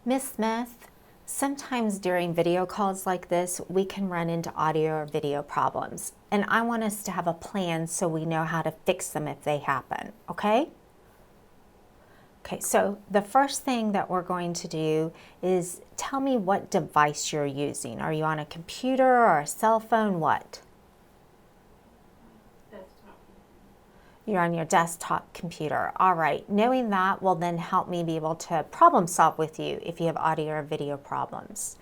Miss Smith, sometimes during video calls like this, we can run into audio or video problems. And I want us to have a plan so we know how to fix them if they happen, okay? Okay, so the first thing that we're going to do is tell me what device you're using. Are you on a computer or a cell phone? What? Desktop. You're on your desktop computer. All right, knowing that will then help me be able to problem solve with you if you have audio or video problems.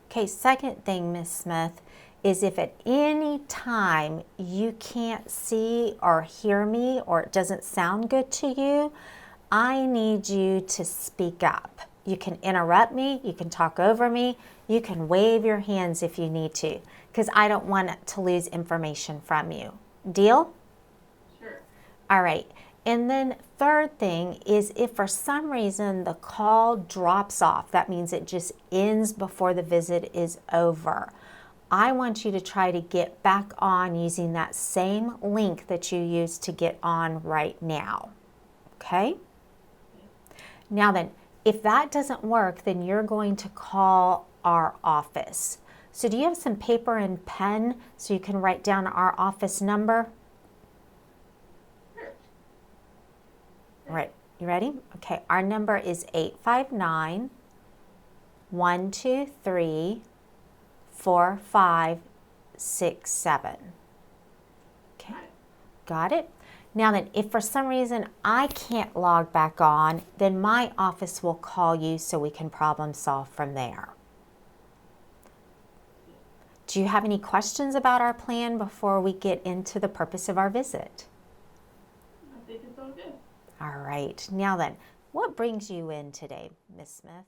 Okay, second thing, Miss Smith, is if at any time you can't see or hear me or it doesn't sound good to you, I need you to speak up. You can interrupt me, you can talk over me, you can wave your hands if you need to, because I don't want to lose information from you. Deal? Sure. All right. And then third thing is if for some reason the call drops off, that means it just ends before the visit is over. I want you to try to get back on using that same link that you used to get on right now. Okay? Now then, if that doesn't work, then you're going to call our office. So do you have some paper and pen so you can write down our office number? Sure. All right, you ready? Okay, our number is 859-123-4567. Okay, got it? Now then, if for some reason I can't log back on, then my office will call you so we can problem solve from there. Do you have any questions about our plan before we get into the purpose of our visit? I think it's all good. All right, now then, what brings you in today, Miss Smith?